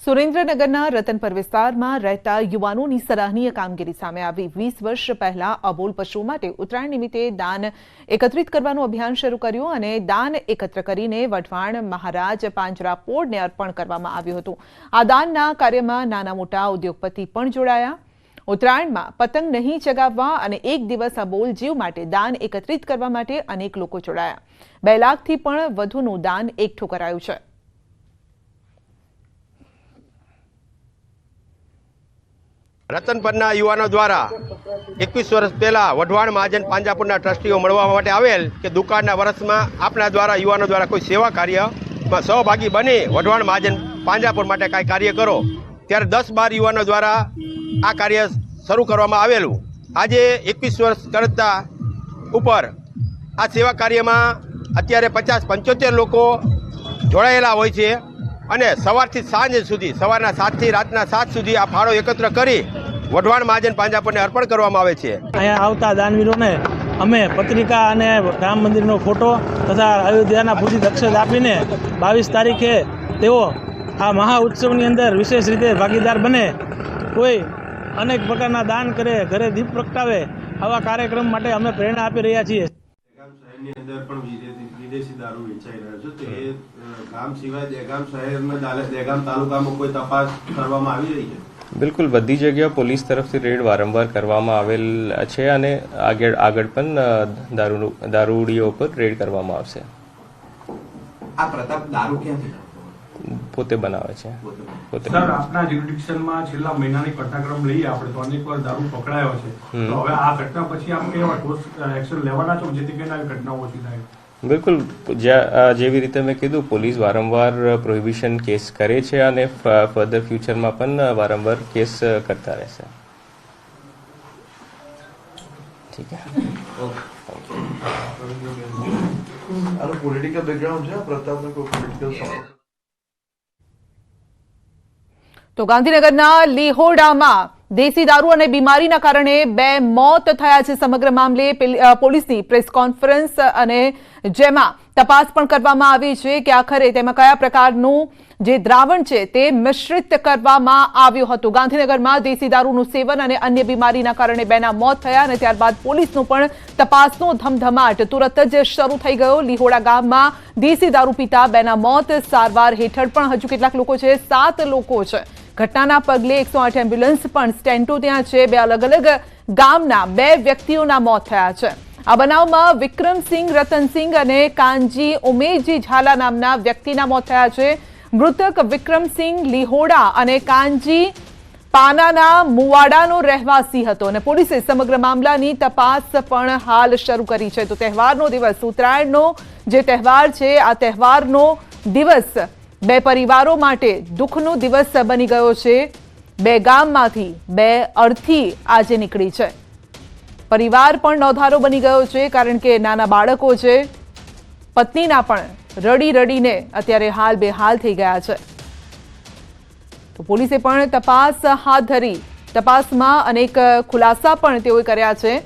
સુરેન્દ્રનગરના રતનપર વિસ્તારમાં રહેતા યુવાનોની સરાહનીય કામગીરી સામે આવી। 20 વર્ષ પહેલા અબોલ પશુઓ માટે ઉત્તરાયણ નિમિત્તે દાન એકત્રિત કરવાનું અભિયાન શરૂ કર્યું અને દાન એકત્ર કરીને વઢવાણ મહારાજ પાંજરાપોળને અર્પણ કરવામાં આવ્યું હતું। આ દાનના કાર્યમાં નાના મોટા ઉદ્યોગપતિ પણ જોડાયા। ઉત્તરાયણમાં પતંગ નહીં ચગાવવા અને એક દિવસ અબોલ જીવ માટે દાન એકત્રિત કરવા માટે અનેક લોકો જોડાયા। 2 લાખથી પણ વધુનું દાન એકઠું કરાયું છે। રતનપરના યુવાનો દ્વારા 21 વર્ષ પહેલા વઢવાણ મહાજન પાંજરાપોળના ટ્રસ્ટીઓ મળવા માટે આવેલ કે દુકાળના વર્ષમાં આપણા દ્વારા યુવાનો દ્વારા કોઈ સેવા કાર્યમાં સહભાગી બની વઢવાણ મહાજન પાંજરાપોળ માટે કાંઈ કાર્ય કરો, ત્યારે 10-12 યુવાનો દ્વારા આ કાર્ય શરૂ કરવામાં આવેલું। આજે 21 વર્ષ કરતા ઉપર આ સેવા કાર્યમાં અત્યારે 50-75 લોકો જોડાયેલા હોય છે અને સવારથી સાંજ સુધી, સવારના 7થી રાતના 7 સુધી આ ફાળો એકત્ર કરી વઢવાણ મહાજન પાંજરાપોળને અર્પણ કરવામાં આવે છે। અહીંયા આવતા દાનવીરોને અમે પત્રિકા અને રામ મંદિરનો ફોટો તથા અયોધ્યાના પૂરી દક્ષિણ આપીને 22 તારીખે તેઓ આ મહા ઉત્સવની અંદર વિશેષ રીતે ભાગીદાર બને, કોઈ અનેક પ્રકારના દાન કરે, ઘરે દીપ પ્રગટાવે, આવા કાર્યક્રમ માટે અમે પ્રેરણા આપી રહ્યા છીએ। શહેરની અંદર પણ વિદેશી દારૂ વેચાઈ રહ્યો છે, તો એ ગામ સિવાય દહેગામ શહેરમાં દહેગામ તાલુકામાં કોઈ તપાસ કરવામાં આવી રહી છે? બિલકુલ, બધી જગ્યા પોલીસ તરફથી રેડ વારંવાર કરવામાં આવેલ છે અને આગળ પણ દારૂડીઓ પર રેડ કરવામાં આવશે। આ પ્રતાપ દારૂ ક્યાંથી પોતે બનાવે છે। સર, આપના જ્યુરિડિક્શનમાં છેલ્લા મહિનાની ઘટનાક્રમ લઈએ આપણે તો અનેક વાર દારૂ પકડાયો છે, તો હવે આ ઘટના પછી આપ કેવા ઠોસ એક્શન લેવાના છો જેથી કરીને આવી ઘટનાઓ ઓછી થાય? બિલકુલ, જેવી રીતે મેં કીધું, પોલીસ વારંવાર પ્રોહિબિશન કેસ કરે છે અને ફર્ધર ફ્યુચરમાં પણ વારંવાર કેસ કરતા રહેશે। ઠીક છે। પોલિટિકલ બેકગ્રાઉન્ડ છે પ્રતાપનો, કોઈ પોલિટિકલ સપોર્ટ? તો ગાંધીનગરના લીહોડામાં દેશી દારૂ અને બીમારીના કારણે 2 મોત થયા છે। સમગ્ર મામલે પોલીસની પ્રેસ કોન્ફરન્સ અને જેમાં તપાસ પણ કરવામાં આવી છે કે આખરે તેમાં કયા પ્રકારનું જે દ્રાવણ છે તે મિશ્રિત કરવામાં આવ્યું હતું। ગાંધીનગરમાં દેશી દારૂનું સેવન અને અન્ય બીમારીના કારણે 2ના મોત થયા અને ત્યારબાદ પોલીસનું પણ તપાસનો ધમધમાટ તુરત જ શરૂ થઈ ગયો। લીહોડા ગામમાં દેશી દારૂ પીતા 2ના મોત, સારવાર હેઠળ પણ હજુ કેટલાક લોકો છે, 7 લોકો છે। ઘટનાના પગલે 108 એમ્બ્યુલન્સ પણ સ્ટેન્ટો ત્યાં છે। 2 અલગ અલગ ગામના 2 વ્યક્તિઓના મોત થયા છે। આ બનાવમાં વિક્રમસિંહ રતનસિંહ અને કાનજી ઉમેશજી ઝાલા નામના વ્યક્તિના મોત થયા છે। મૃતક વિક્રમસિંહ લીહોડા અને કાનજી પાનાના મુવાડાનો રહેવાસી હતો અને પોલીસે સમગ્ર મામલાની તપાસ પણ હાલ શરૂ કરી છે। તો તહેવારનો દિવસ, ઉત્તરાયણનો જે તહેવાર છે, આ તહેવારનો દિવસ 2 પરિવારો માટે દુઃખનો દિવસ બની ગયો છે। 2 ગામમાંથી 2 અર્થી આજે નીકળી છે। પરિવાર પણ નોંધારો બની ગયો છે કારણ કે નાના બાળકો છે, પત્નીના પણ રડી રડીને અત્યારે હાલ બેહાલ થઈ ગયા છે। તો પોલીસે પણ તપાસ હાથ ધરી, તપાસમાં અનેક ખુલાસા પણ તેઓએ કર્યા છે।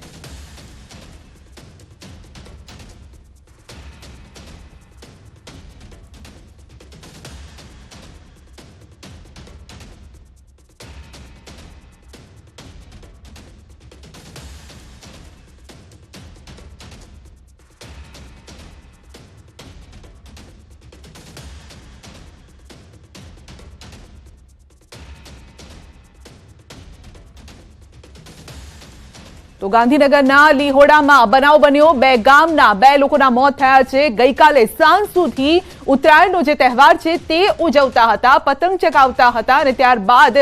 તો ગાંધીનગરના લીહોડામાં બનાવ બન્યો। 2 ગામના 2 લોકોના મોત થયા છે। ગઈકાલે સાંજ સુધી ઉત્તરાયણનો જે તહેવાર છે તે ઉજવતા હતા, પતંગ ચગાવતા હતા અને ત્યારબાદ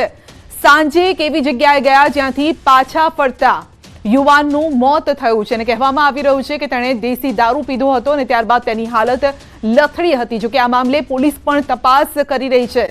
સાંજે એક એવી જગ્યાએ ગયા જ્યાંથી પાછા ફરતા યુવાનનું મોત થયું છે અને કહેવામાં આવી રહ્યું છે કે તેણે દેશી દારૂ પીધો હતો અને ત્યારબાદ તેની હાલત લથડી હતી। જો કે આ મામલે પોલીસ પણ તપાસ કરી રહી છે।